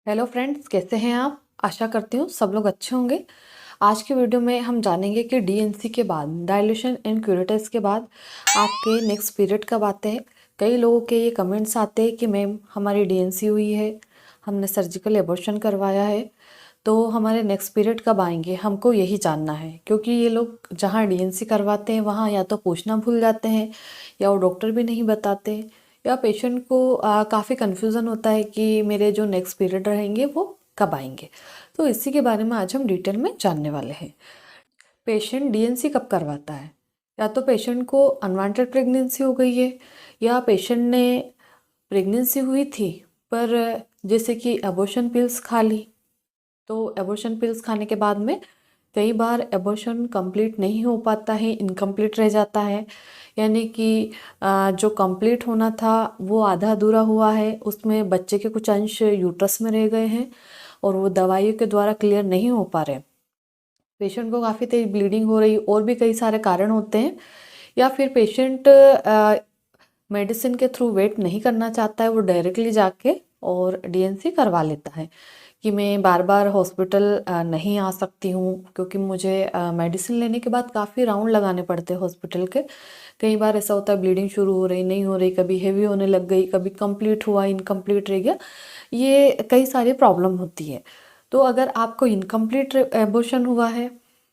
Hello friends, कैसे हैं आप। आशा करती हूँ सब लोग अच्छे होंगे। आज के वीडियो में हम जानेंगे कि डीएनसी के बाद, डायल्यूशन एंड क्यूरेटिस के बाद आपके नेक्स्ट पीरियड कब आते हैं। कई लोगों के ये कमेंट्स आते हैं कि मैम हमारी डीएनसी हुई है, हमने सर्जिकल एबॉर्शन करवाया है, तो हमारे नेक्स्ट पीरियड कब आएंगे, हमको यही जानना है। क्योंकि ये लोग जहाँ डीएनसी करवाते हैं वहाँ या तो पूछना भूल जाते हैं या वो डॉक्टर भी नहीं बताते, या पेशेंट को काफ़ी कन्फ्यूज़न होता है कि मेरे जो नेक्स्ट पीरियड रहेंगे वो कब आएंगे। तो इसी के बारे में आज हम डिटेल में जानने वाले हैं। पेशेंट डीएनसी कब करवाता है? या तो पेशेंट को अनवांटेड प्रेगनेंसी हो गई है, या पेशेंट ने प्रेगनेंसी हुई थी पर जैसे कि एबॉर्शन पिल्स खा ली, तो एबॉर्शन पिल्स खाने के बाद में कई बार एबॉर्शन कंप्लीट नहीं हो पाता है, इनकम्प्लीट रह जाता है। यानी कि जो कंप्लीट होना था वो आधा अधूरा हुआ है, उसमें बच्चे के कुछ अंश यूट्रस में रह गए हैं और वो दवाइयों के द्वारा क्लियर नहीं हो पा रहे। पेशेंट को काफ़ी तेज ब्लीडिंग हो रही, और भी कई सारे कारण होते हैं। या फिर पेशेंट मेडिसिन के थ्रू वेट नहीं करना चाहता है, वो डायरेक्टली जाके और डीएनसी करवा लेता है कि मैं बार बार हॉस्पिटल नहीं आ सकती हूँ, क्योंकि मुझे मेडिसिन लेने के बाद काफ़ी राउंड लगाने पड़ते हैं हॉस्पिटल के। कई बार ऐसा होता है ब्लीडिंग शुरू हो रही, नहीं हो रही, कभी हेवी होने लग गई, कभी कंप्लीट हुआ, इनकम्प्लीट रह गया। ये कई सारी प्रॉब्लम होती है। तो अगर आपको इनकम्प्लीट एबॉर्शन हुआ है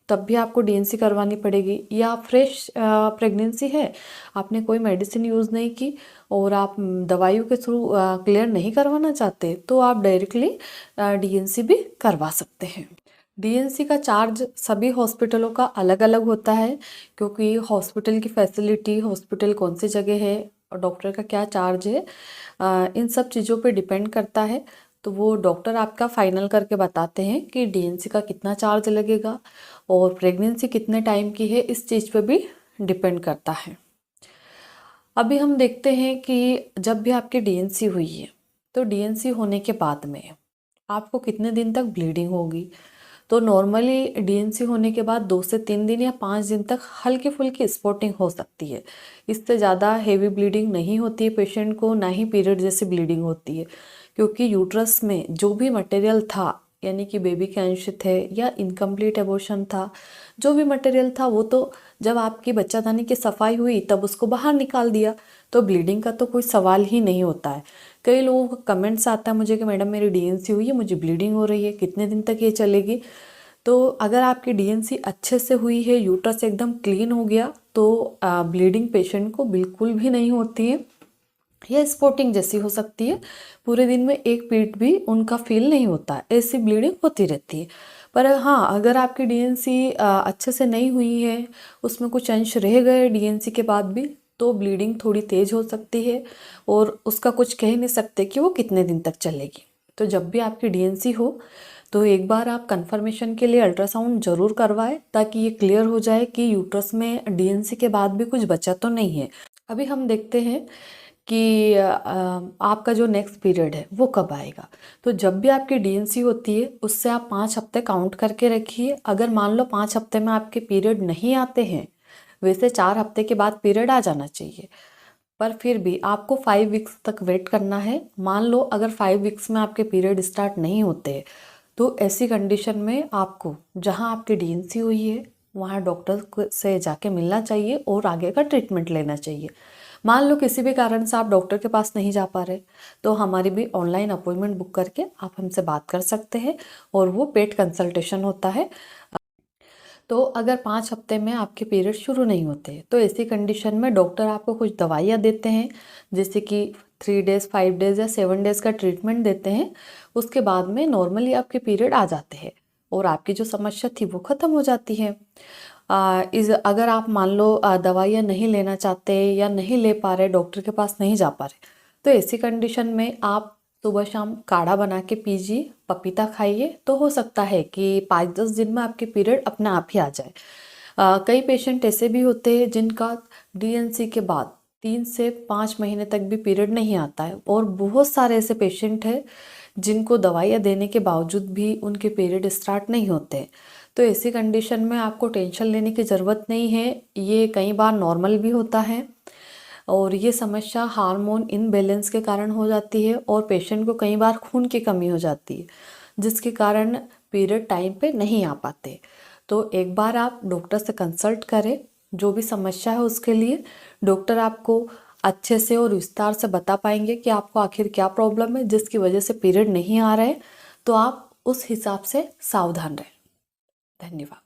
तब भी आपको डीएनसी करवानी पड़ेगी, या फ्रेश प्रेगनेंसी है, आपने कोई मेडिसिन यूज़ नहीं की और आप दवाइयों के थ्रू क्लियर नहीं करवाना चाहते, तो आप डायरेक्टली डीएनसी भी करवा सकते हैं। डीएनसी का चार्ज सभी हॉस्पिटलों का अलग अलग होता है, क्योंकि हॉस्पिटल की फैसिलिटी, हॉस्पिटल कौन सी जगह है और डॉक्टर का क्या चार्ज है, इन सब चीज़ों पे डिपेंड करता है। तो वो डॉक्टर आपका फाइनल करके बताते हैं कि डीएनसी का कितना चार्ज लगेगा, और प्रेगनेंसी कितने टाइम की है, इस चीज़ पे भी डिपेंड करता है। अभी हम देखते हैं कि जब भी आपकी डीएनसी हुई है, तो डीएनसी होने के बाद में आपको कितने दिन तक ब्लीडिंग होगी। तो नॉर्मली डीएनसी होने के बाद 2 से 3 दिन या 5 दिन तक हल्की फुल्की स्पॉटिंग हो सकती है। इससे ज़्यादा हेवी ब्लीडिंग नहीं होती है पेशेंट को, ना ही पीरियड जैसी ब्लीडिंग होती है। क्योंकि यूट्रस में जो भी मटेरियल था, यानी कि बेबी के अंश थे या इनकम्प्लीट एबॉर्शन था, जो भी मटेरियल था वो तो जब आपकी बच्चादानी की सफाई हुई तब उसको बाहर निकाल दिया, तो ब्लीडिंग का तो कोई सवाल ही नहीं होता है। कई लोगों को कमेंट्स आता है मुझे कि मैडम मेरी डीएनसी हुई है, मुझे ब्लीडिंग हो रही है, कितने दिन तक ये चलेगी। तो अगर आपकी डीएनसी अच्छे से हुई है, यूट्रस एकदम क्लीन हो गया, तो ब्लीडिंग पेशेंट को बिल्कुल भी नहीं होती है, या स्पॉटिंग जैसी हो सकती है। पूरे दिन में एक पीरियड भी उनका फील नहीं होता, ऐसी ब्लीडिंग होती रहती है। पर हाँ, अगर आपकी डीएनसी अच्छे से नहीं हुई है, उसमें कुछ अंश रह गए डीएनसी के बाद भी, तो ब्लीडिंग थोड़ी तेज हो सकती है, और उसका कुछ कह नहीं सकते कि वो कितने दिन तक चलेगी। तो जब भी आपकी डीएनसी हो तो एक बार आप कंफर्मेशन के लिए अल्ट्रासाउंड जरूर करवाएं, ताकि ये क्लियर हो जाए कि यूट्रस में डीएनसी के बाद भी कुछ बचा तो नहीं है। अभी हम देखते हैं कि आपका जो नेक्स्ट पीरियड है वो कब आएगा। तो जब भी आपकी डीएनसी होती है उससे आप 5 हफ्ते काउंट करके रखिए। अगर मान लो 5 हफ्ते में आपके पीरियड नहीं आते हैं, वैसे 4 हफ्ते के बाद पीरियड आ जाना चाहिए, पर फिर भी आपको 5 वीक्स तक वेट करना है। मान लो अगर 5 वीक्स में आपके पीरियड स्टार्ट नहीं होते, तो ऐसी कंडीशन में आपको जहां आपकी डीएनसी हुई है वहां डॉक्टर से जाके मिलना चाहिए और आगे का ट्रीटमेंट लेना चाहिए। मान लो किसी भी कारण से आप डॉक्टर के पास नहीं जा पा रहे, तो हमारी भी ऑनलाइन अपॉइंटमेंट बुक करके आप हमसे बात कर सकते हैं, और वो पेड कंसल्टेशन होता है। तो अगर 5 हफ्ते में आपके पीरियड शुरू नहीं होते, तो ऐसी कंडीशन में डॉक्टर आपको कुछ दवाइयाँ देते हैं, जैसे कि 3 डेज, 5 डेज या 7 डेज का ट्रीटमेंट देते हैं। उसके बाद में नॉर्मली आपके पीरियड आ जाते हैं और आपकी जो समस्या थी वो ख़त्म हो जाती है। अगर आप मान लो दवाइयाँ नहीं लेना चाहते या नहीं ले पा रहे, डॉक्टर के पास नहीं जा पा रहे, तो ऐसी कंडीशन में आप सुबह शाम काढ़ा बना के पीजिए, पपीता खाइए, तो हो सकता है कि 5-10 दिन में आपके पीरियड अपने आप ही आ जाए। कई पेशेंट ऐसे भी होते हैं जिनका डीएनसी के बाद 3 से 5 महीने तक भी पीरियड नहीं आता है, और बहुत सारे ऐसे पेशेंट हैं जिनको दवाइयाँ देने के बावजूद भी उनके पीरियड स्टार्ट नहीं होते। तो ऐसी कंडीशन में आपको टेंशन लेने की ज़रूरत नहीं है, ये कई बार नॉर्मल भी होता है। और ये समस्या हार्मोन इनबैलेंस के कारण हो जाती है और पेशेंट को कई बार खून की कमी हो जाती है, जिसके कारण पीरियड टाइम पे नहीं आ पाते। तो एक बार आप डॉक्टर से कंसल्ट करें, जो भी समस्या है उसके लिए डॉक्टर आपको अच्छे से और विस्तार से बता पाएंगे कि आपको आखिर क्या प्रॉब्लम है जिसकी वजह से पीरियड नहीं आ रहे। तो आप उस हिसाब से सावधान रहें। धन्यवाद।